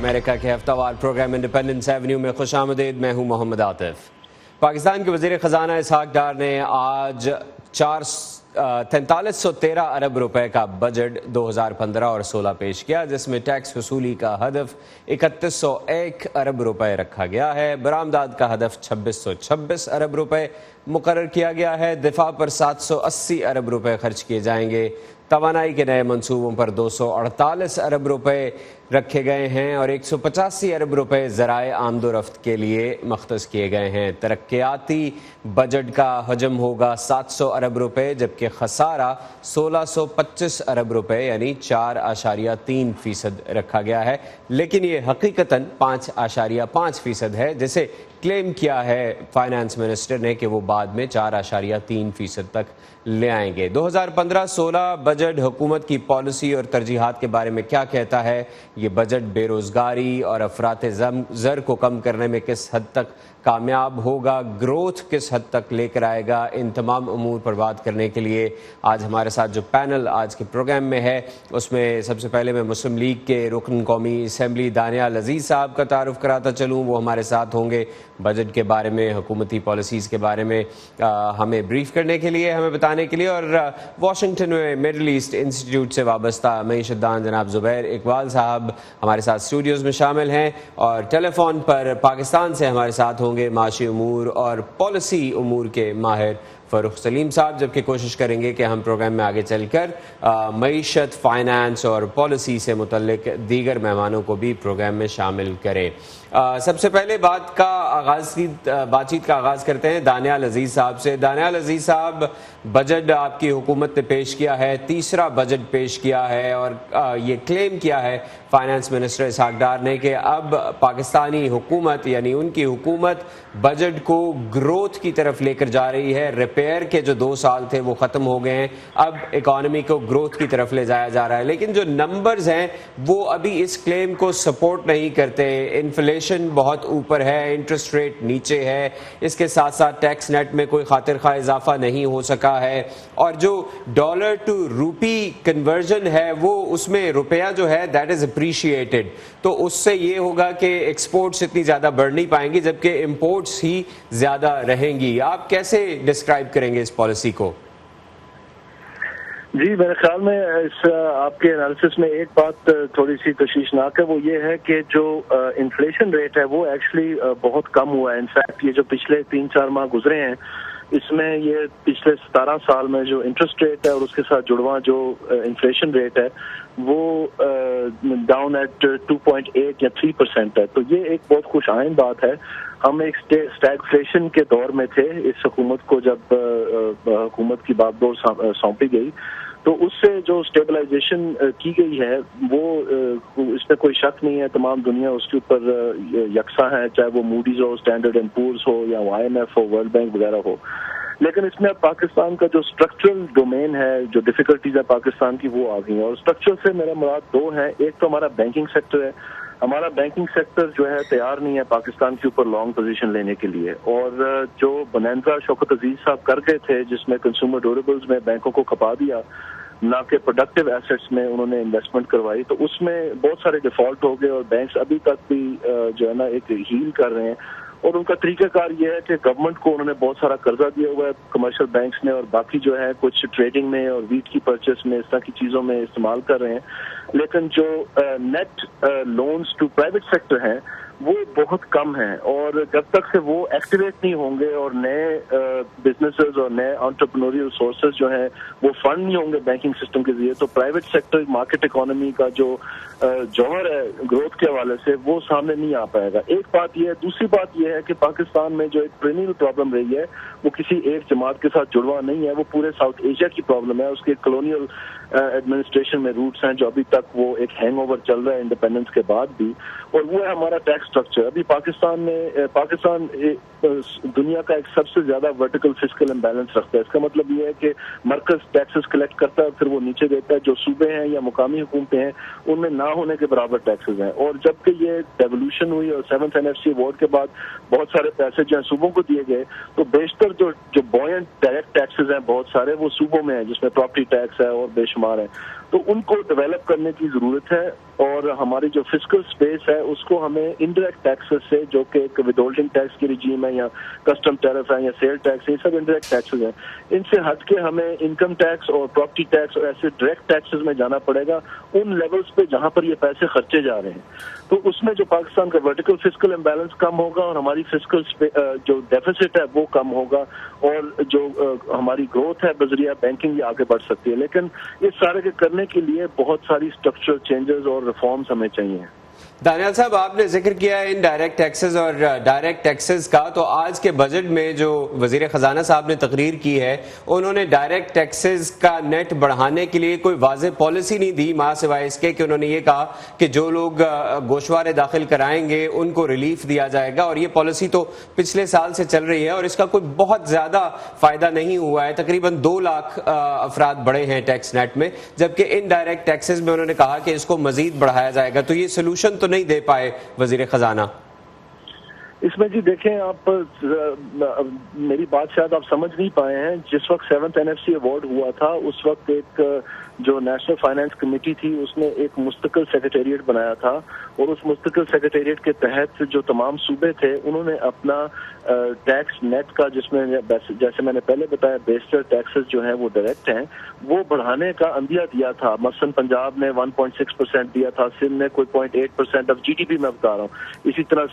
امریکہ کے ہفتہ وار programme independence avenue میں خوش آمدید. میں ہوں محمد عاطف. پاکستان کے وزیر خزانہ اسحاق ڈار نے آج 4313 ارب روپے کا بجٹ 2015 اور 16 پیش کیا، جس میں ٹیکس وصولی کا ہدف 3101 ارب روپے رکھا گیا ہے. برآمدات کا ہدف 2626 ارب روپے مقرر کیا گیا ہے. دفاع پر 780 ارب روپے خرچ کیے جائیں گے. توانائی کے نئے منصوبوں پر 248 ارب روپے رکھے گئے ہیں اور 185 ارب روپے ذرائع آمد و رفت کے لیے مختص کیے گئے ہیں. ترقیاتی بجٹ کا حجم ہوگا 700 ارب روپے، جبکہ خسارہ 1625 ارب روپے یعنی 4.3% رکھا گیا ہے. لیکن یہ حقیقتاً 5.5% ہے، جسے کلیم کیا ہے فائنانس منسٹر نے کہ وہ بعد میں 4.3% تک لے آئیں گے. 2015-16 بجٹ حکومت کی پالیسی اور ترجیحات کے بارے میں کیا کہتا ہے؟ یہ بجٹ بے روزگاری اور افراط زر کو کم کرنے میں کس حد تک کامیاب ہوگا، گروتھ کس حد تک لے کر آئے گا؟ ان تمام امور پر بات کرنے کے لیے آج ہمارے ساتھ جو پینل آج کے پروگرام میں ہے، اس میں سب سے پہلے میں مسلم لیگ کے رکن قومی اسمبلی دانیال عزیز صاحب کا تعارف کراتا چلوں. وہ ہمارے ساتھ ہوں گے بجٹ کے بارے میں، حکومتی پالیسیز کے بارے میں ہمیں بریف کرنے کے لیے، ہمیں بتانے کے لیے. اور واشنگٹن میں مڈل ایسٹ انسٹیٹیوٹ سے وابستہ معیشت دان جناب زبیر اقبال صاحب ہمارے ساتھ اسٹوڈیوز میں شامل ہیں، اور ٹیلی فون پر پاکستان سے ہمارے ساتھ ہوں گے معاشی امور اور پالیسی امور کے ماہر فاروق سلیم صاحب، جبکہ کوشش کریں گے کہ ہم پروگرام میں آگے چل کر معیشت، فائنانس اور پالیسی سے متعلق دیگر مہمانوں کو بھی پروگرام میں شامل کریں. سب سے پہلے بات چیت کا آغاز کرتے ہیں دانیال عزیز صاحب سے. دانیال عزیز صاحب، بجٹ آپ کی حکومت نے پیش کیا ہے، تیسرا بجٹ پیش کیا ہے، اور یہ کلیم کیا ہے فائنانس منسٹر اسحاق ڈار نے کہ اب پاکستانی حکومت یعنی ان کی حکومت بجٹ کو گروتھ کی طرف لے کر جا رہی ہے. ریپیئر کے جو 2 سال تھے وہ ختم ہو گئے ہیں، اب اکانومی کو گروتھ کی طرف لے جایا جا رہا ہے. لیکن جو نمبرز ہیں وہ ابھی اس کلیم کو سپورٹ نہیں کرتے. انفلیشن بہت اوپر ہے، انٹرسٹ ریٹ نیچے ہے، اس کے ساتھ ساتھ ٹیکس نیٹ میں کوئی خاطر خواہ اضافہ نہیں ہو سکا ہے، اور جو ڈالر ٹو روپی کنورژن ہے وہ اس میں روپیہ جو ہے دیٹ از اپریشیٹڈ. تو اس سے یہ ہوگا کہ ایکسپورٹس اتنی زیادہ بڑھ نہیں پائیں گی، جبکہ امپورٹس ہی زیادہ رہیں گی. آپ کیسے ڈسکرائب کریں گے اس پالیسی کو؟ جی، میرے خیال میں اس آپ کے انالیسس میں ایک بات تھوڑی سی تشویشناک ہے، وہ یہ ہے کہ جو انفلیشن ریٹ ہے وہ ایکچولی بہت کم ہوا ہے. انفیکٹ یہ جو پچھلے 3-4 ماہ گزرے ہیں، اس میں یہ پچھلے 17 سال میں جو انٹرسٹ ریٹ ہے اور اس کے ساتھ جڑواں جو انفلیشن ریٹ ہے وہ ڈاؤن ایٹ 2.8 یا 3% ہے. تو یہ ایک بہت خوش آئند بات ہے. ہم ایک اسٹیگفلیشن کے دور میں تھے اس حکومت کو، جب حکومت کی باب دور سونپی گئی، تو اس سے جو اسٹیبلائزیشن کی گئی ہے وہ اس میں کوئی شک نہیں ہے. تمام دنیا اس کے اوپر یکساں ہے، چاہے وہ موڈیز ہو، اسٹینڈرڈ اینڈ پورز ہو، یا IMF ہو، ورلڈ بینک وغیرہ ہو. لیکن اس میں اب پاکستان کا جو اسٹرکچرل ڈومین ہے، جو ڈیفیکلٹیز ہے پاکستان کی، وہ آ گئی ہیں. اور اسٹرکچر سے میرا مراد 2 ہیں. ایک تو ہمارا بینکنگ سیکٹر ہے. ہمارا بینکنگ سیکٹر جو ہے تیار نہیں ہے پاکستان کے اوپر لانگ پوزیشن لینے کے لیے. اور جو بنینزا شوکت عزیز صاحب کر گئے تھے، جس میں کنزیومر ڈیوریبلز میں بینکوں کو کھپا دیا، نہ کہ پروڈکٹیو ایسیٹس میں انہوں نے انویسٹمنٹ کروائی، تو اس میں بہت سارے ڈیفالٹ ہو گئے. اور بینکس ابھی تک بھی جو ہے نا ایک ہیل کر رہے ہیں. اور ان کا طریقہ کار یہ ہے کہ گورنمنٹ کو انہوں نے بہت سارا قرضہ دیا ہوا ہے کمرشل بینکس نے، اور باقی جو ہے کچھ ٹریڈنگ میں اور ویٹ کی پرچیز میں، اس طرح کی چیزوں میں استعمال کر رہے ہیں. لیکن جو net loans to private sector ہیں وہ بہت کم ہیں. اور جب تک سے وہ ایکٹیویٹ نہیں ہوں گے اور نئے بزنسز اور نئے انٹرپرینوریل سورسز جو ہیں وہ فنڈ نہیں ہوں گے بینکنگ سسٹم کے ذریعے، تو پرائیویٹ سیکٹر مارکیٹ اکانومی کا جو جوہر ہے گروتھ کے حوالے سے وہ سامنے نہیں آ پائے گا. ایک بات یہ ہے. دوسری بات یہ ہے کہ پاکستان میں جو ایک پرینیل پرابلم رہی ہے وہ کسی ایک جماعت کے ساتھ جڑواں نہیں ہے، وہ پورے ساؤتھ ایشیا کی پرابلم ہے. اس کے کلونیل ایڈمنسٹریشن میں روٹس ہیں جو ابھی تک وہ ایک ہینگ اوور چل رہا ہے انڈیپینڈنس کے بعد بھی، اور وہ ہے ہمارا ٹیکس اسٹرکچر. ابھی پاکستان دنیا کا ایک سب سے زیادہ ورٹیکل فسکل امبیلنس رکھتا ہے. اس کا مطلب یہ ہے کہ مرکز ٹیکسز کلیکٹ کرتا ہے پھر وہ نیچے دیتا ہے. جو صوبے ہیں یا مقامی حکومتیں ہیں ان میں نہ ہونے کے برابر ٹیکسز ہیں. اور جب کہ یہ ڈیولوشن ہوئی اور 7th NFC ایوارڈ کے بعد بہت سارے پیسے جو ہیں صوبوں کو دیے گئے، تو بیشتر جو بوئنٹ ڈائریکٹ ٹیکسز ہیں بہت سارے وہ صوبوں میں ہیں، جس میں پراپرٹی ٹیکس ہے اور بے شمار ہیں. تو ان کو ڈیولپ کرنے کی ضرورت ہے. اور ہماری جو فسکل اسپیس ہے اس کو ہمیں انڈائریکٹ ٹیکسز سے, جو کہ ایک ود ہولڈنگ ٹیکس کی رجیم ہے یا کسٹم ٹیرف ہے یا سیل ٹیکس, یہ سب انڈائریکٹ ٹیکسز ہیں, ان سے ہٹ کے ہمیں انکم ٹیکس اور پراپرٹی ٹیکس اور ایسے ڈائریکٹ ٹیکسز میں جانا پڑے گا ان لیولز پہ جہاں پر یہ پیسے خرچے جا رہے ہیں. تو اس میں جو پاکستان کا ورٹیکل فسکل امبیلنس کم ہوگا اور ہماری فسکل جو ڈیفیسٹ ہے وہ کم ہوگا, اور جو ہماری گروتھ ہے بذریعہ بینکنگ یہ آگے بڑھ سکتی ہے. لیکن اس سارے کے کرنے کے لیے بہت ساری اسٹرکچرل چینجز اور ریفارمز ہمیں چاہیے. دانیال صاحب, آپ نے ذکر کیا ہے ان ڈائریکٹ ٹیکسز اور ڈائریکٹ ٹیکسز کا, تو آج کے بجٹ میں جو وزیر خزانہ صاحب نے تقریر کی ہے انہوں نے ڈائریکٹ ٹیکسز کا نیٹ بڑھانے کے لیے کوئی واضح پالیسی نہیں دی, ماں سوائے اس کے کہ انہوں نے یہ کہا کہ جو لوگ گوشوارے داخل کرائیں گے ان کو ریلیف دیا جائے گا, اور یہ پالیسی تو پچھلے سال سے چل رہی ہے اور اس کا کوئی بہت زیادہ فائدہ نہیں ہوا ہے. تقریباً 2 لاکھ افراد بڑھے ہیں ٹیکس نیٹ میں, جبکہ ان ڈائریکٹ ٹیکسز میں انہوں نے کہا کہ اس کو مزید بڑھایا جائے گا. تو یہ سولوشن تو نہیں دے پائے وزیر خزانہ. اس میں جی دیکھیں, آپ میری بات شاید آپ سمجھ نہیں پائے ہیں. جس وقت 7th NFC ایوارڈ ہوا تھا اس وقت ایک جو نیشنل فائنانس کمیٹی تھی اس نے ایک مستقل سیکریٹریٹ بنایا تھا, اور اس مستقل سیکریٹریٹ کے تحت جو تمام صوبے تھے انہوں نے اپنا ٹیکس نیٹ کا, جس میں جیسے میں نے پہلے بتایا بیسٹر ٹیکسز جو ہیں وہ ڈائریکٹ ہیں, وہ بڑھانے کا عندیہ دیا تھا. مثلا پنجاب نے 1.6% دیا تھا, سندھ نے کوئی 0.8% آف GDP میں بتا رہا ہوں, اسی طرح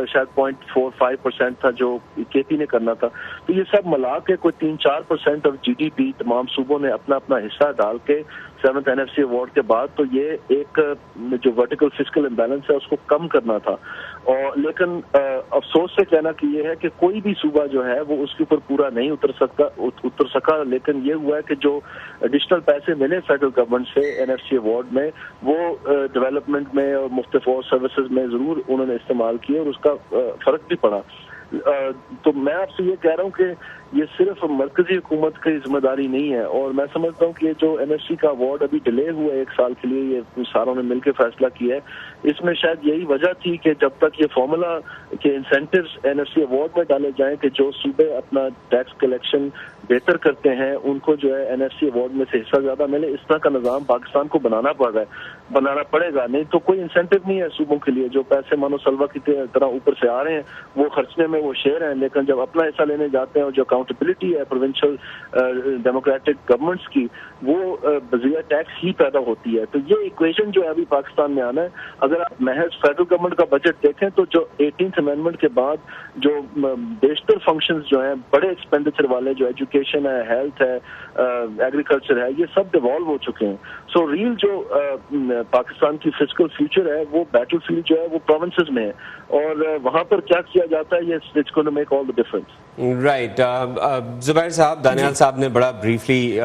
شاید 0.45% تھا جو KP نے کرنا تھا. تو یہ سب ملا کے کوئی 3-4% آف GDP تمام صوبوں نے اپنا اپنا حصہ ڈال کے 7th NFC ایوارڈ کے بعد, تو یہ ایک جو ورٹیکل فسکل امبیلنس ہے اس کو کم کرنا تھا. اور لیکن افسوس سے کہنا کہ یہ ہے کہ کوئی بھی صوبہ جو ہے وہ اس کے اوپر پورا نہیں اتر سکا. لیکن یہ ہوا ہے کہ جو ایڈیشنل پیسے ملے فیڈرل گورنمنٹ سے NFC ایوارڈ میں, وہ ڈیولپمنٹ میں اور مختلف اور سروسز میں ضرور انہوں نے استعمال کیے, اور اس کا فرق بھی پڑا. تو میں آپ سے یہ کہہ رہا ہوں کہ یہ صرف مرکزی حکومت کی ذمہ داری نہیں ہے, اور میں سمجھتا ہوں کہ یہ جو NFC کا ایوارڈ ابھی ڈیلے ہوا ہے 1 سال کے لیے, یہ ساروں نے مل کے فیصلہ کیا ہے, اس میں شاید یہی وجہ تھی کہ جب تک یہ فارمولا کے انسینٹیوز NFC ایوارڈ میں ڈالے جائیں کہ جو صوبے اپنا ٹیکس کلیکشن بہتر کرتے ہیں ان کو جو ہے NFC ایوارڈ میں سے حصہ زیادہ ملے, اس طرح کا نظام پاکستان کو بنانا پڑے گا. نہیں تو کوئی انسینٹیو نہیں ہے صوبوں کے لیے. جو پیسے مانو سلوا کی طرح اوپر سے آ رہے ہیں وہ خرچنے میں وہ شیئر ہیں, لیکن جب اپنا حصہ لینے جاتے ہیں اور جو اکاؤنٹیبلٹی ہے پروونشل ڈیموکریٹک گورنمنٹس کی, وہ بذریعہ ٹیکس ہی پیدا ہوتی ہے. تو یہ ایکویشن جو ہے ابھی پاکستان میں آنا ہے. اگر آپ محض فیڈرل گورنمنٹ کا بجٹ دیکھیں تو جو 18th امینڈمنٹ کے بعد جو بیشتر فنکشنز جو ہیں بڑے ایکسپینڈیچر والے, جو ایجوکیشن ہے, ہیلتھ ہے, ایگریکلچر ہے, یہ سب ڈیوالو ہو چکے ہیں. سو ریل جو پاکستان کی فزیکل فیوچر ہے وہ بیٹل فیلڈ جو ہے وہ پروونسز میں ہے, اور وہاں پر کیا کیا جاتا ہے یہ it's going to make all the difference. Right. Zubair صاحب, دانیال صاحب نے بڑا بریفلی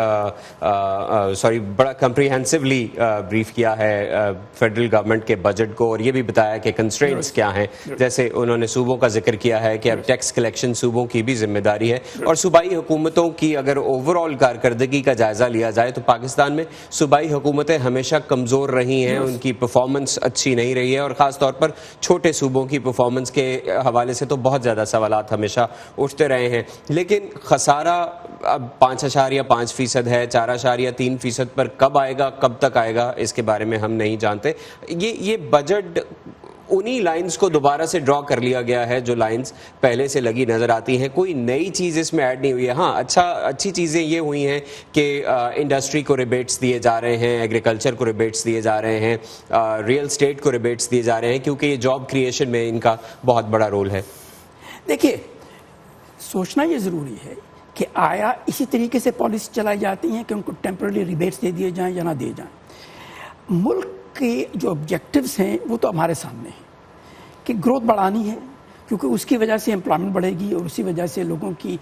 بڑا کمپریہنسولی بریف کیا ہے فیڈرل گورنمنٹ کے بجٹ کو, اور یہ بھی بتایا کہ کنسٹرینٹس کیا ہیں. جیسے انہوں نے صوبوں کا ذکر کیا ہے کہ اب ٹیکس کلیکشن صوبوں کی بھی ذمہ داری ہے, اور صوبائی حکومتوں کی اگر اوور آل کارکردگی کا جائزہ لیا جائے تو پاکستان میں صوبائی حکومتیں ہمیشہ کمزور رہی ہیں, ان کی پرفارمنس اچھی نہیں رہی ہے, اور خاص طور پر چھوٹے صوبوں کی پرفارمنس کے حوالے سے تو بہت زیادہ سوالات ہمیشہ اٹھتے رہے ہیں. لیکن خسارہ اب 5.5% ہے, 4.3% پر کب آئے گا, کب تک آئے گا, اس کے بارے میں ہم نہیں جانتے. یہ بجٹ انہی لائنز کو دوبارہ سے ڈرا کر لیا گیا ہے جو لائنز پہلے سے لگی نظر آتی ہیں, کوئی نئی چیز اس میں ایڈ نہیں ہوئی ہے. ہاں, اچھی چیزیں یہ ہوئی ہیں کہ انڈسٹری کو ریبیٹس دیے جا رہے ہیں, ایگریکلچر کو ریبیٹس دیے جا رہے ہیں, ریئل اسٹیٹ کو ریبیٹس دیے جا رہے ہیں, کیونکہ یہ جاب کریشن میں ان کا بہت بڑا رول ہے. دیکھیے, سوچنا یہ ضروری ہے کہ آیا اسی طریقے سے پالیسی چلائی جاتی ہیں کہ ان کو ٹیمپرری ریبیٹس دے دیے جائیں یا نہ دے جائیں. ملک کے جو آبجیکٹیوز ہیں وہ تو ہمارے سامنے ہیں کہ گروتھ بڑھانی ہے, کیونکہ اس کی وجہ سے امپلائمنٹ بڑھے گی اور اسی وجہ سے لوگوں کی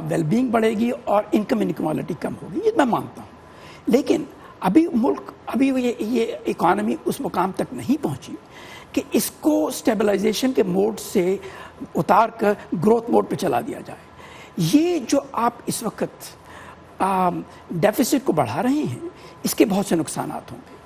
ویل بینگ بڑھے گی اور انکم انکوالٹی کم ہوگی, یہ میں مانتا ہوں. لیکن ابھی یہ اکانومی اس مقام تک نہیں پہنچی کہ اس کو اسٹیبلائزیشن کے موڈ سے اتار کر گروتھ موڈ پہ چلا دیا جائے. یہ جو آپ اس وقت ڈیفیسٹ کو بڑھا رہے ہیں اس کے بہت سے نقصانات ہوں گے.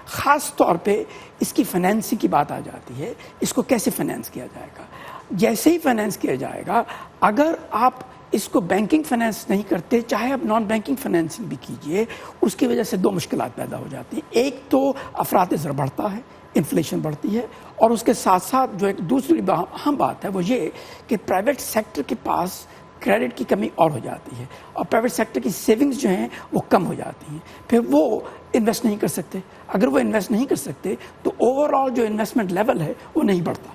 خاص طور پہ اس کی فائنینسنگ کی بات آ جاتی ہے, اس کو کیسے فائنینس کیا جائے گا. جیسے ہی فائنینس کیا جائے گا، اگر آپ اس کو بینکنگ فائنینس نہیں کرتے، چاہے آپ نان بینکنگ فائنینسنگ بھی کیجئے، اس کی وجہ سے دو مشکلات پیدا ہو جاتی ہیں. ایک تو افراط زر بڑھتا ہے، انفلیشن بڑھتی ہے، اور اس کے ساتھ ساتھ جو ایک دوسری اہم بات ہے وہ یہ کہ پرائیویٹ سیکٹر کے پاس کریڈٹ کی کمی اور ہو جاتی ہے، اور پرائیویٹ سیکٹر کی سیونگز جو ہیں وہ کم ہو جاتی ہیں، پھر وہ انویسٹ نہیں کر سکتے. اگر وہ انویسٹ نہیں کر سکتے تو اوور آل جو انویسٹمنٹ لیول ہے وہ نہیں بڑھتا.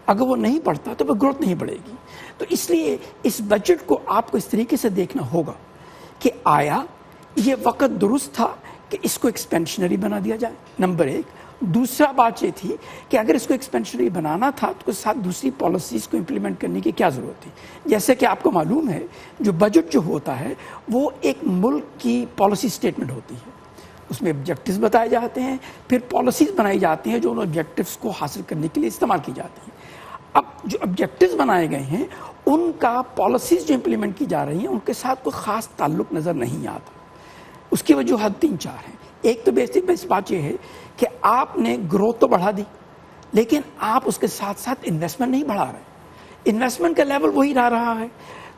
اگر وہ نہیں بڑھتا تو وہ گروتھ نہیں بڑھے گی. تو اس لیے اس بجٹ کو آپ کو اس طریقے سے دیکھنا ہوگا کہ آیا یہ وقت درست تھا کہ اس کو ایکسپینشنری بنا دیا جائے، نمبر ایک. دوسرا بات یہ تھی کہ اگر اس کو ایکسپینشنری بنانا تھا تو اس کے ساتھ دوسری پالیسیز کو امپلیمنٹ کرنے کی کیا ضرورت تھی. جیسے کہ آپ کو معلوم ہے جو بجٹ جو ہوتا ہے وہ ایک ملک کی پالیسی اسٹیٹمنٹ ہوتی ہے، اس میں آبجیکٹیوز بتائے جاتے ہیں، پھر پالیسیز بنائی جاتی ہیں جو ان آبجیکٹیوز کو حاصل کرنے کے لیے استعمال کی جاتی ہیں. اب جو آبجیکٹیوز بنائے گئے ہیں ان کا پالیسیز جو امپلیمنٹ کی جا رہی ہیں ان کے ساتھ کوئی خاص تعلق نظر نہیں آتا. اس کی وجوہات 3-4 ہیں. ایک تو بیسک بات یہ ہے کہ آپ نے گروتھ تو بڑھا دی لیکن آپ اس کے ساتھ ساتھ انویسٹمنٹ نہیں بڑھا رہے، انویسٹمنٹ کا لیول وہی رہا ہے.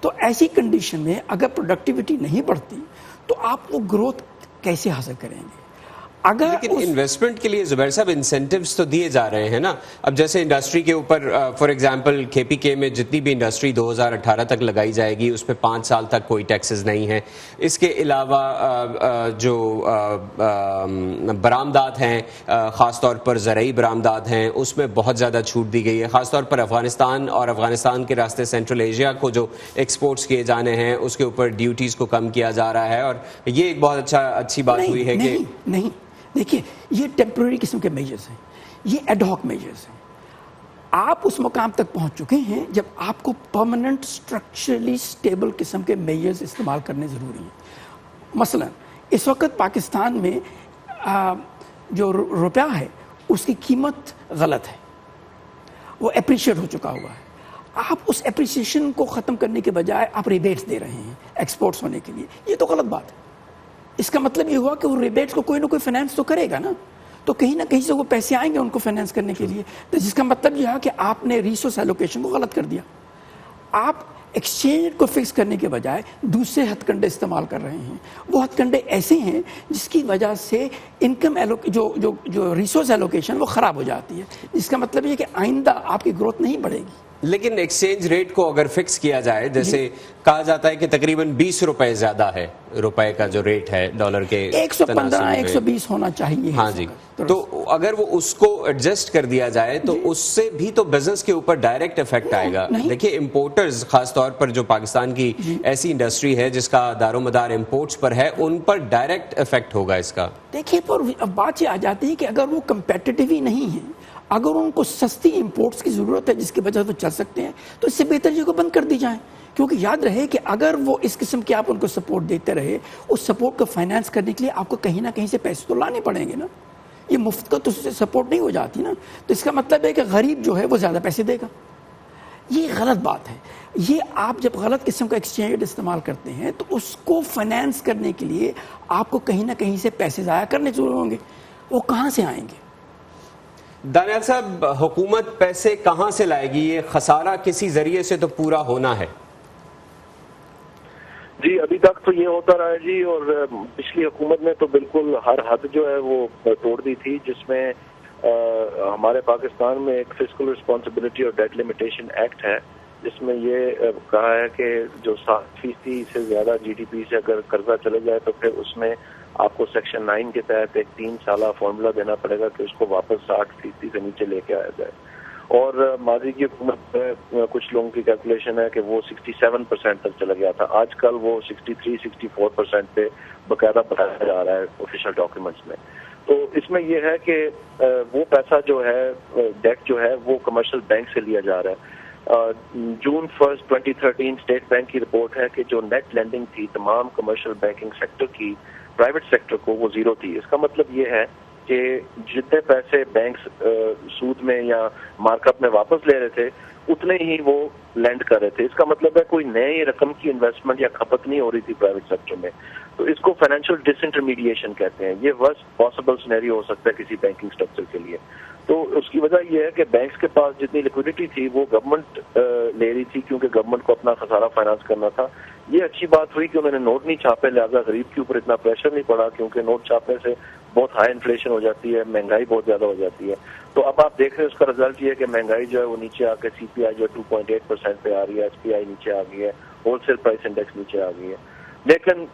تو ایسی کنڈیشن میں اگر پروڈکٹیوٹی نہیں بڑھتی تو آپ وہ گروتھ کیسے حاصل کریں گے؟ لیکن انویسٹمنٹ کے لیے زبیر صاحب انسینٹیوز تو دیے جا رہے ہیں نا. اب جیسے انڈسٹری کے اوپر فار ایگزامپل KPK میں جتنی بھی انڈسٹری 2018 تک لگائی جائے گی اس پہ 5 سال تک کوئی ٹیکسز نہیں ہیں. اس کے علاوہ جو برآمدات ہیں، خاص طور پر زرعی برآمدات ہیں، اس میں بہت زیادہ چھوٹ دی گئی ہے. خاص طور پر افغانستان اور افغانستان کے راستے سینٹرل ایشیا کو جو ایکسپورٹس کیے جانے ہیں اس کے اوپر ڈیوٹیز کو کم کیا جا رہا ہے، اور یہ ایک بہت اچھی بات ہوئی ہے کہ نہیں دیکھیے یہ ٹیمپرری قسم کے میجرز ہیں، یہ ایڈ ہاک میجرز ہیں. آپ اس مقام تک پہنچ چکے ہیں جب آپ کو پرماننٹ اسٹرکچرلی اسٹیبل قسم کے میجرز استعمال کرنے ضروری ہیں. مثلا اس وقت پاکستان میں جو روپیہ ہے اس کی قیمت غلط ہے، وہ اپریشیٹ ہو چکا ہوا ہے. آپ اس اپریسیشن کو ختم کرنے کے بجائے آپ ریبیٹس دے رہے ہیں ایکسپورٹس ہونے کے لیے، یہ تو غلط بات ہے. اس کا مطلب یہ ہوا کہ وہ ریبیٹس کو کوئی نہ کوئی فائنینس تو کرے گا نا، تو کہیں نہ کہیں سے وہ پیسے آئیں گے ان کو فائنینس کرنے کے لیے. تو جس کا مطلب یہ ہے کہ آپ نے ریسورس ایلوکیشن کو غلط کر دیا. آپ ایکسچینج ریٹ کو فکس کرنے کے بجائے دوسرے ہتھ کنڈے استعمال کر رہے ہیں. وہ ہتھ کنڈے ایسے ہیں جس کی وجہ سے انکم جو ریسورس ایلوکیشن وہ خراب ہو جاتی ہے، جس کا مطلب یہ کہ آئندہ آپ کی گروتھ نہیں بڑھے گی. لیکن ایکسچینج ریٹ کو اگر فکس کیا جائے، جیسے کہا جاتا ہے کہ تقریباً 20 روپے زیادہ ہے روپے کا جو ریٹ ہے ڈالر کے 115 120 ہونا چاہیے. ہاں جی، تو اگر وہ اس کو ایڈجسٹ کر دیا جائے تو اس سے بھی تو بزنس کے اوپر ڈائریکٹ افیکٹ آئے گا. دیکھیے امپورٹرز، خاص طور پر جو پاکستان کی ایسی انڈسٹری ہے جس کا دار و مدار امپورٹس پر ہے، ان پر ڈائریکٹ افیکٹ ہوگا اس کا. دیکھیے پر بات یہ آ جاتی ہے کہ اگر وہ کمپیٹیٹیو ہی نہیں ہیں، اگر ان کو سستی امپورٹس کی ضرورت ہے جس کی وجہ سے وہ چل سکتے ہیں، تو اس سے بہتر یہ کو بند کر دی جائیں. کیونکہ یاد رہے کہ اگر وہ اس قسم کی آپ ان کو سپورٹ دیتے رہے، اس سپورٹ کو فائنینس کرنے کے لیے آپ کو کہیں نہ کہیں سے پیسے تو لانے پڑیں گے نا. یہ مفت کا تو سپورٹ نہیں ہو جاتی نا. تو اس کا مطلب ہے کہ غریب جو ہے وہ زیادہ پیسے دے گا. یہ غلط بات ہے. یہ آپ جب غلط قسم کا ایکسچینج ریٹ استعمال کرتے ہیں تو اس کو فائنینس کرنے کے لیے آپ کو کہیں نہ کہیں سے پیسے ضائع کرنے ضرور ہوں گے. وہ کہاں سے آئیں گے؟ دانیال صاحب، حکومت پیسے کہاں سے لائے گی؟ یہ خسارہ کسی ذریعے سے تو پورا ہونا ہے. جی ابھی تک تو یہ ہوتا رہا ہے جی، اور پچھلی حکومت نے تو بالکل ہر حد جو ہے وہ توڑ دی تھی، جس میں ہمارے پاکستان میں ایک فسکل رسپانسبلٹی اور ڈیٹ لمیٹیشن ایکٹ ہے، جس میں یہ کہا ہے کہ جو 7% سے زیادہ GDP سے اگر قرضہ چلے جائے تو پھر اس میں آپ کو سیکشن 9 کے تحت ایک 3 سالہ فارمولا دینا پڑے گا کہ اس کو واپس 60% سے نیچے لے کے آیا جائے. اور ماضی کی حکومت میں کچھ لوگوں کی کیلکولیشن ہے کہ وہ 67% تک چلا گیا تھا. آج کل وہ 63-64% پہ باقاعدہ بتایا جا رہا ہے آفیشیل ڈاکیومنٹس میں. تو اس میں یہ ہے کہ وہ پیسہ جو ہے ڈیٹ جو ہے وہ کمرشل بینک سے لیا جا رہا ہے. جون 1 2013 اسٹیٹ بینک کی رپورٹ ہے کہ جو نیٹ لینڈنگ تھی تمام کمرشل بینکنگ سیکٹر کی پرائیویٹ سیکٹر کو وہ 0 تھی. اس کا مطلب یہ ہے کہ جتنے پیسے بینکس سود میں یا مارک اپ میں واپس لے رہے تھے اتنے ہی وہ لینڈ کر رہے تھے. اس کا مطلب ہے کوئی نئی رقم کی انویسٹمنٹ یا کھپت نہیں ہو رہی تھی پرائیویٹ سیکٹر میں. تو اس کو فائنینشیل ڈس انٹرمیڈیشن کہتے ہیں. یہ ورسٹ پاسبل سینیریو ہو سکتا ہے کسی بینکنگ اسٹرکچر کے لیے. تو اس کی وجہ یہ ہے کہ بینکس کے پاس جتنی لیکوڈیٹی تھی وہ گورنمنٹ لے رہی تھی، کیونکہ گورنمنٹ کو اپنا خسارہ فائنانس کرنا تھا. یہ اچھی بات ہوئی کہ انہوں نے نوٹ نہیں چھاپے، لہٰذا غریب کے اوپر اتنا پریشر نہیں پڑا، کیونکہ نوٹ چھاپنے سے بہت ہائی انفلیشن ہو جاتی ہے، مہنگائی بہت زیادہ ہو جاتی ہے. تو اب آپ دیکھ رہے ہیں اس کا رزلٹ یہ ہے کہ مہنگائی جو ہے وہ نیچے آ کے CPI جو 2.8% پہ آ رہی ہے، SPI نیچے آ گئی ہے، ہول سیل پرائس انڈیکس نیچے آ گئی ہے. لیکن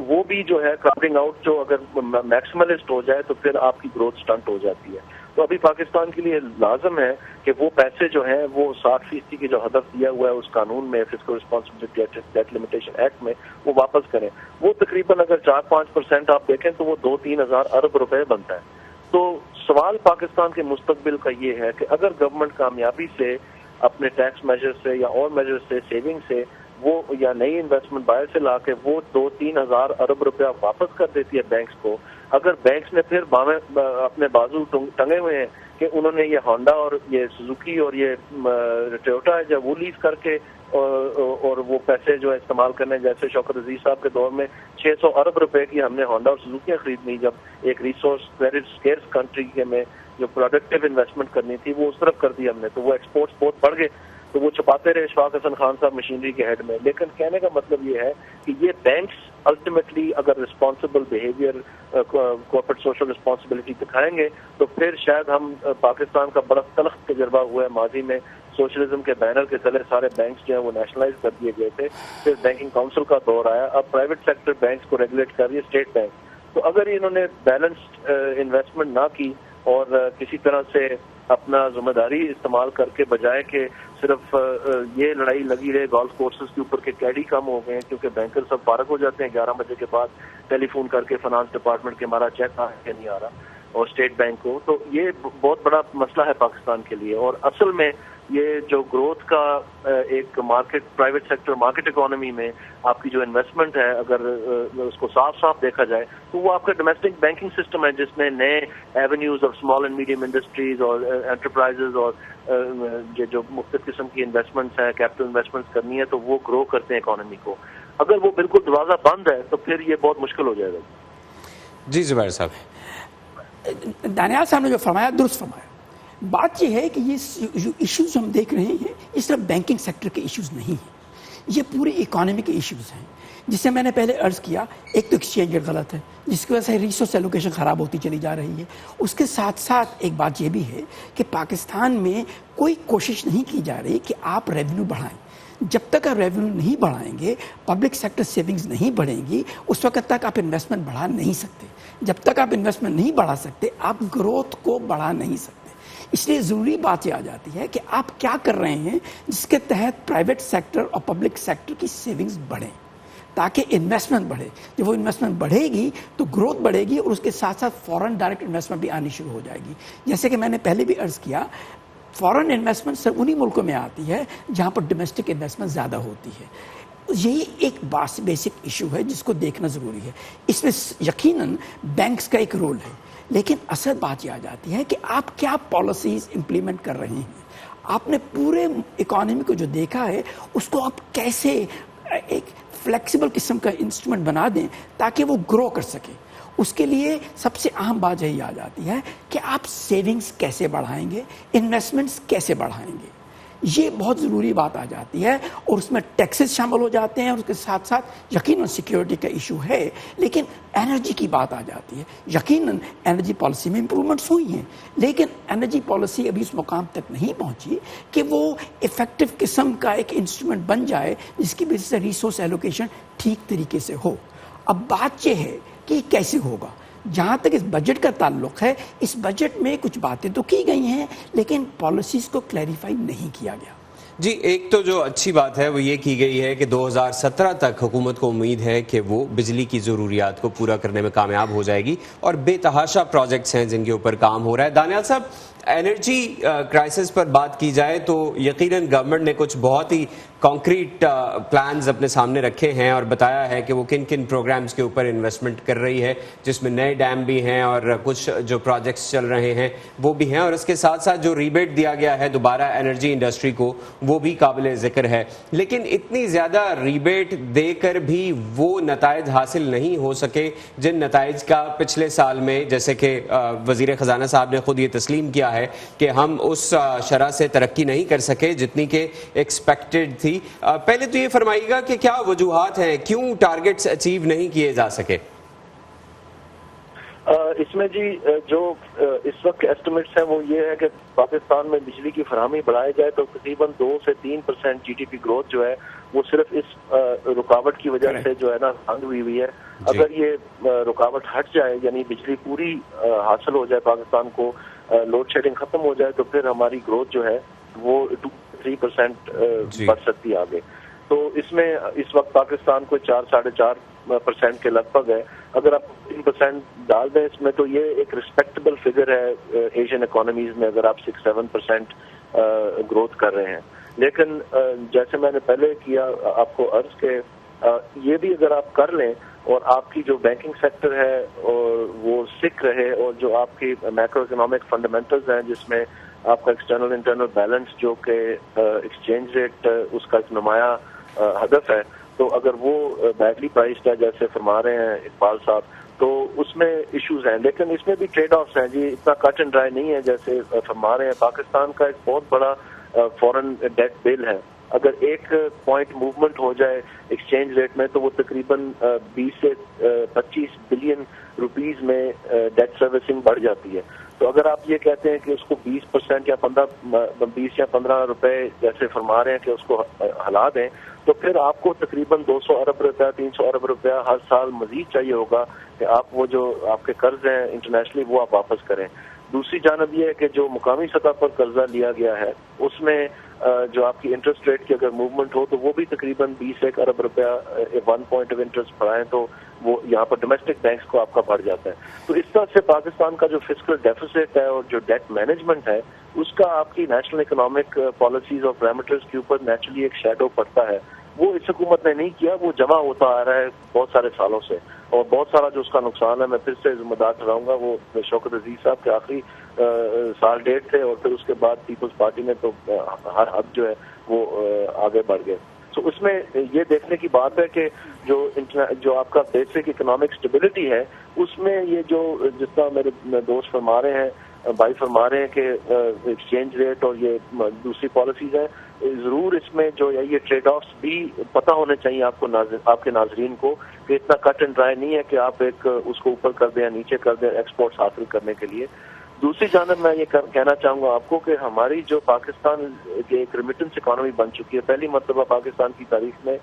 وہ بھی جو ہے کراؤڈنگ آؤٹ جو اگر میکسملسٹ ہو جائے تو پھر آپ کی گروتھ سٹنٹ ہو جاتی ہے. تو ابھی پاکستان کے لیے لازم ہے کہ وہ پیسے جو ہیں وہ 60% کی جو ہدف دیا ہوا ہے اس قانون میں، fiscal responsibility debt limitation act میں، وہ واپس کریں. وہ تقریباً اگر 4-5% آپ دیکھیں تو وہ 2-3 ہزار ارب روپے بنتا ہے. تو سوال پاکستان کے مستقبل کا یہ ہے کہ اگر گورنمنٹ کامیابی سے اپنے ٹیکس میجر سے یا اور میجر سے، سیونگ سے، وہ یا نئی انویسٹمنٹ باہر سے لا کے وہ 2-3 ہزار ارب روپیہ واپس کر دیتی ہے بینکس کو، اگر بینکس نے پھر اپنے بازو ٹنگے ہوئے ہیں کہ انہوں نے یہ ہونڈا اور یہ سوزوکی اور یہ ٹویوٹا ہے جب وہ لیز کر کے اور وہ پیسے جو ہے استعمال کرنے، جیسے شوکت عزیز صاحب کے دور میں 600 ارب روپے کی ہم نے ہونڈا اور سوزوکیاں خریدنی، جب ایک ریسورس کریڈٹ اسکیئرس کنٹری کے میں جو پروڈکٹیو انویسٹمنٹ کرنی تھی وہ اس طرف کر دی ہم نے، تو وہ ایکسپورٹس بہت بڑھ گئے. تو وہ چھپاتے رہے اشفاق حسن خان صاحب مشینری کے ہیڈ میں. لیکن کہنے کا مطلب یہ ہے کہ یہ بینکس الٹیمیٹلی اگر responsible behaviour, corporate social responsibility دکھائیں گے تو پھر شاید ہم پاکستان کا بڑا تلخ تجربہ ہوا ہے ماضی میں، سوشلزم کے بینر کے تلے سارے بینکس جو ہیں وہ نیشنلائز کر دیے گئے تھے، پھر بینکنگ کاؤنسل کا دور آیا، اب پرائیویٹ سیکٹر بینکس کو ریگولیٹ کر رہی ہے اسٹیٹ بینک. تو اگر انہوں نے بیلنسڈ انویسٹمنٹ نہ کی اور کسی طرح سے اپنا ذمہ داری استعمال کر کے، بجائے کہ صرف یہ لڑائی لگی رہے گولف کورسز کے اوپر کہ کیڈی کم ہو گئے ہیں کیونکہ بینکر سب فارغ ہو جاتے ہیں 11 بجے کے بعد ٹیلی فون کر کے فنانس ڈپارٹمنٹ کے ہمارا چیک آ کے نہیں آ رہا اور اسٹیٹ بینک کو. تو یہ بہت بڑا مسئلہ ہے پاکستان کے لیے. اور اصل میں یہ جو گروتھ کا ایک market, private sector market economy میں آپ کی جو انویسٹمنٹ ہے اگر اس کو صاف صاف دیکھا جائے تو وہ آپ کا ڈومیسٹک بینکنگ سسٹم ہے جس نے نئے ایونیوز اور اسمال اینڈ میڈیم انڈسٹریز اور انٹرپرائزز اور جو مختلف قسم کی انویسٹمنٹس ہیں، کیپٹل انویسٹمنٹس کرنی ہے تو وہ گرو کرتے ہیں اکانومی کو. اگر وہ بالکل دروازہ بند ہے تو پھر یہ بہت مشکل ہو جائے گا. جی زبیر صاحب. دانیال صاحب نے جو فرمایا درست فرمایا. بات یہ ہے کہ یہ جو ایشوز ہم دیکھ رہے ہیں یہ صرف بینکنگ سیکٹر کے ایشوز نہیں ہیں، یہ پوری اکانومی کے ایشوز ہیں. جسے میں نے پہلے عرض کیا، ایک تو ایکسچینج ریٹ غلط ہے جس کی وجہ سے ریسورس ایلوکیشن خراب ہوتی چلی جا رہی ہے. اس کے ساتھ ساتھ ایک بات یہ بھی ہے کہ پاکستان میں کوئی کوشش نہیں کی جا رہی کہ آپ ریونیو بڑھائیں. جب تک آپ ریونیو نہیں بڑھائیں گے، پبلک سیکٹر سیونگز نہیں بڑھیں گی، اس وقت تک آپ انویسٹمنٹ بڑھا نہیں سکتے. جب تک آپ انویسٹمنٹ نہیں بڑھا سکتے آپ گروتھ کو بڑھا نہیں سکتے. اس لیے ضروری بات یہ آ جاتی ہے کہ آپ کیا کر رہے ہیں جس کے تحت پرائیویٹ سیکٹر اور پبلک سیکٹر کی سیونگز بڑھیں تاکہ انویسٹمنٹ بڑھے. جب وہ انویسٹمنٹ بڑھے گی تو گروتھ بڑھے گی اور اس کے ساتھ ساتھ فورن ڈائریکٹ انویسٹمنٹ بھی آنی شروع ہو جائے گی. جیسے کہ میں نے پہلے بھی عرض کیا، فورن انویسٹمنٹ صرف انہی ملکوں میں آتی ہے جہاں پر ڈومیسٹک انویسٹمنٹ زیادہ ہوتی ہے. یہی ایک بیسک ایشو ہے جس کو دیکھنا ضروری ہے. اس میں یقیناً بینکس کا ایک رول ہے، لیکن اصل بات یہ آ جاتی ہے کہ آپ کیا پالیسیز امپلیمنٹ کر رہے ہیں. آپ نے پورے اکانومی کو جو دیکھا ہے اس کو آپ کیسے ایک فلیکسیبل قسم کا انسٹرومنٹ بنا دیں تاکہ وہ گرو کر سکے. اس کے لیے سب سے اہم بات یہی آ جاتی ہے کہ آپ سیونگز کیسے بڑھائیں گے، انویسٹمنٹس کیسے بڑھائیں گے. یہ بہت ضروری بات آ جاتی ہے اور اس میں ٹیکسز شامل ہو جاتے ہیں اور اس کے ساتھ ساتھ یقیناً سیکیورٹی کا ایشو ہے، لیکن انرجی کی بات آ جاتی ہے. یقیناً انرجی پالیسی میں امپرومنٹس ہوئی ہیں لیکن انرجی پالیسی ابھی اس مقام تک نہیں پہنچی کہ وہ افیکٹو قسم کا ایک انسٹرومنٹ بن جائے جس کی وجہ سے ریسورس ایلوکیشن ٹھیک طریقے سے ہو. اب بات یہ ہے کہ یہ کیسے ہوگا. جہاں تک اس بجٹ کا تعلق ہے، اس بجٹ میں کچھ باتیں تو کی گئی ہیں لیکن پالیسیز کو کلیریفائی نہیں کیا گیا. جی، ایک تو جو اچھی بات ہے وہ یہ کی گئی ہے کہ 2017 تک حکومت کو امید ہے کہ وہ بجلی کی ضروریات کو پورا کرنے میں کامیاب ہو جائے گی اور بے تحاشا پروجیکٹس ہیں جن کے اوپر کام ہو رہا ہے. دانیال صاحب، انرجی کرائسس پر بات کی جائے تو یقیناً گورنمنٹ نے کچھ بہت ہی کانکریٹ پلانز اپنے سامنے رکھے ہیں اور بتایا ہے کہ وہ کن کن پروگرامز کے اوپر انویسٹمنٹ کر رہی ہے، جس میں نئے ڈیم بھی ہیں اور کچھ جو پروجیکٹس چل رہے ہیں وہ بھی ہیں، اور اس کے ساتھ ساتھ جو ریبیٹ دیا گیا ہے دوبارہ انرجی انڈسٹری کو وہ بھی قابل ذکر ہے. لیکن اتنی زیادہ ریبیٹ دے کر بھی وہ نتائج حاصل نہیں ہو سکے جن نتائج کا پچھلے سال میں، جیسے کہ وزیر خزانہ صاحب نے خود یہ تسلیم کیا ہے کہ ہم اس شرح سے ترقی نہیں کر سکے جتنی کہ ایکسپیکٹڈ تھی. پہلے تو یہ فرمائیے گا کہ کیا وجوہات ہیں، کیوں ٹارگٹس اچیو نہیں کیے جا سکے؟ اس میں جی جو اس وقت ایسٹیمیٹس ہیں وہ یہ ہے کہ پاکستان میں بجلی کی فراہمی بڑھائی جائے تو تقریباً 2 سے 3% جی ڈی پی گروتھ جو ہے وہ صرف اس رکاوٹ کی وجہ سے جو ہے نا بند ہوئی ہے. اگر یہ رکاوٹ ہٹ جائے، یعنی بجلی پوری حاصل ہو جائے پاکستان کو، لوڈ شیڈنگ ختم ہو جائے، تو پھر ہماری گروتھ جو ہے وہ 2-3% بڑھ سکتی ہے آگے. تو اس میں اس وقت پاکستان کو 4-4.5% کے لگ بھگ ہے. اگر آپ 3% ڈال دیں اس میں تو یہ ایک ریسپیکٹیبل فگر ہے ایشین اکانومیز میں، اگر آپ 6-7% گروتھ کر رہے ہیں. لیکن جیسے میں نے پہلے کیا آپ کو عرض کہ یہ بھی اگر آپ کر لیں اور آپ کی جو بینکنگ سیکٹر ہے اور وہ سکھ رہے، اور جو آپ کی میکرو اکنامک فنڈامنٹلز ہیں جس میں آپ کا ایکسٹرنل انٹرنل بیلنس جو کہ ایکسچینج ریٹ اس کا ایک نمایاں ہدف ہے، تو اگر وہ بیڈلی پرائسڈ ہے جیسے فرما رہے ہیں اقبال صاحب، تو اس میں ایشوز ہیں. لیکن اس میں بھی ٹریڈ آفس ہیں جی، اتنا کٹ اینڈ ڈرائی نہیں ہے جیسے فرما رہے ہیں. پاکستان کا ایک بہت بڑا فورن ڈیٹ بل ہے. اگر 1 پوائنٹ موومنٹ ہو جائے ایکسچینج ریٹ میں تو وہ تقریباً 20 سے 25 بلین روپیز میں ڈیٹ سروسنگ بڑھ جاتی ہے. تو اگر آپ یہ کہتے ہیں کہ اس کو 20% یا 20 یا 15 روپے جیسے فرما رہے ہیں کہ اس کو ہلا دیں، تو پھر آپ کو تقریباً 200 ارب روپیہ 300 ارب روپیہ ہر سال مزید چاہیے ہوگا کہ آپ وہ جو آپ کے قرض ہیں انٹرنیشنلی وہ آپ واپس کریں. دوسری جانب یہ ہے کہ جو مقامی سطح پر قرضہ لیا گیا ہے اس میں جو آپ کی انٹرسٹ ریٹ کی اگر موومنٹ ہو تو وہ بھی تقریباً 20 ارب روپیہ 1 پوائنٹ آف انٹرسٹ بڑھائیں تو وہ یہاں پر ڈومیسٹک بینکس کو آپ کا بڑھ جاتا ہے. تو اس طرح سے پاکستان کا جو فسکل ڈیفیسٹ ہے اور جو ڈیٹ مینجمنٹ ہے اس کا آپ کی نیشنل اکنامک پالیسیز اور پیرامیٹرز کے اوپر نیچرلی ایک شیڈو پڑتا ہے. وہ اس حکومت نے نہیں کیا، وہ جمع ہوتا آ رہا ہے بہت سارے سالوں سے، اور بہت سارا جو اس کا نقصان ہے میں پھر سے ذمہ دار ٹھہراؤں گا وہ شوکت عزیز صاحب کے آخری سال ڈیٹ تھے، اور پھر اس کے بعد پیپلز پارٹی میں تو ہر حد جو ہے وہ آگے بڑھ گئے. تو اس میں یہ دیکھنے کی بات ہے کہ جو آپ کا بیسک اکنامک اسٹیبلٹی ہے اس میں یہ جو جس طرح میرے دوست فرما رہے ہیں، بھائی فرما رہے ہیں کہ ایکسچینج ریٹ اور یہ دوسری پالیسیز ہیں، ضرور اس میں جو ہے یہ ٹریڈ آفس بھی پتہ ہونے چاہیے آپ کے ناظرین کو کہ اتنا کٹ اینڈ ڈرائی نہیں ہے کہ آپ ایک اس کو اوپر کر دیں یا نیچے کر دیں ایکسپورٹس حاصل کرنے کے لیے. دوسری جانب میں یہ کہنا چاہوں گا آپ کو کہ ہماری جو پاکستان کی ایک ریمیٹنس اکانومی بن چکی ہے، پہلی مرتبہ پاکستان کی تاریخ میں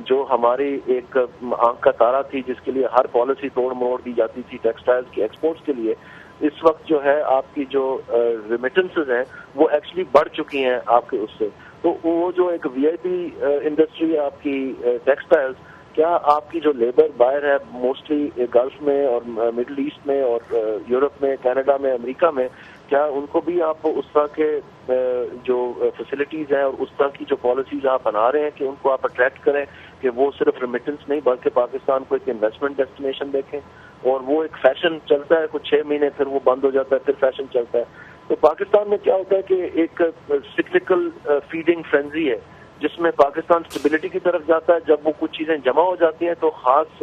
جو ہماری ایک آنکھ کا تارا تھی جس کے لیے ہر پالیسی توڑ موڑ دی جاتی تھی ٹیکسٹائلز کی ایکسپورٹس کے لیے، اس وقت جو ہے آپ کی جو ریمیٹنسز ہیں وہ ایکچولی بڑھ چکی ہیں آپ کے اس سے. تو وہ جو ایک وی آئی پی انڈسٹری ہے آپ کی ٹیکسٹائلز، کیا آپ کی جو لیبر باہر ہے موسٹلی گلف میں اور مڈل ایسٹ میں اور یورپ میں، کینیڈا میں، امریکہ میں، کیا ان کو بھی آپ اس طرح کے جو فیسلٹیز ہیں اور اس طرح کی جو پالیسیز آپ بنا رہے ہیں کہ ان کو آپ اٹریکٹ کریں کہ وہ صرف ریمیٹنس نہیں بلکہ پاکستان کو ایک انویسٹمنٹ ڈیسٹینیشن دیکھیں؟ اور وہ ایک فیشن چلتا ہے کچھ 6 مہینے، پھر وہ بند ہو جاتا ہے، پھر فیشن چلتا ہے. تو پاکستان میں کیا ہوتا ہے کہ ایک سکلکل فیڈنگ فرینزی ہے جس میں پاکستان اسٹیبلٹی کی طرف جاتا ہے. جب وہ کچھ چیزیں جمع ہو جاتی ہیں تو خاص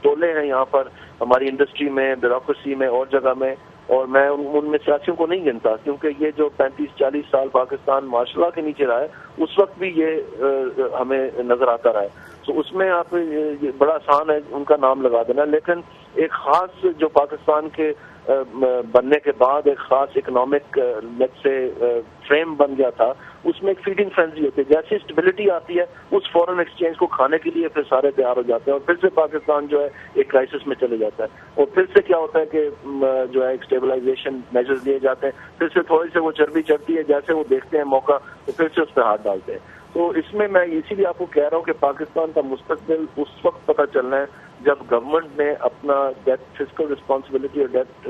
ٹولے ہیں یہاں پر ہماری انڈسٹری میں، بیوروکریسی میں اور جگہ میں، اور میں ان میں سیاسیوں کو نہیں گنتا کیونکہ یہ جو 35-40 سال پاکستان مارشل لا کے نیچے رہا ہے اس وقت بھی یہ ہمیں نظر آتا رہا ہے. تو اس میں آپ بڑا آسان ہے ان کا نام لگا دینا، لیکن ایک خاص جو پاکستان کے بننے کے بعد ایک خاص اکنامک سے فریم بن گیا تھا، اس میں ایک فیڈنگ فرینزی ہوتی ہے. جیسی اسٹیبلٹی آتی ہے اس فورن ایکسچینج کو کھانے کے لیے پھر سارے تیار ہو جاتے ہیں اور پھر سے پاکستان جو ہے ایک کرائسس میں چلے جاتا ہے. اور پھر سے کیا ہوتا ہے کہ جو ہے ایک اسٹیبلائزیشن میجرز لیے جاتے ہیں، پھر سے تھوڑی سے وہ چربی چڑھتی ہے، جیسے وہ دیکھتے ہیں موقع تو پھر سے اس پہ ہاتھ ڈالتے ہیں. تو اس میں اسی لیے آپ کو کہہ رہا ہوں کہ پاکستان کا مستقبل اس وقت پتہ چلنا ہے جب گورنمنٹ نے اپنا ڈیٹ فسکل رسپانسبلٹی اور ڈیٹ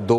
2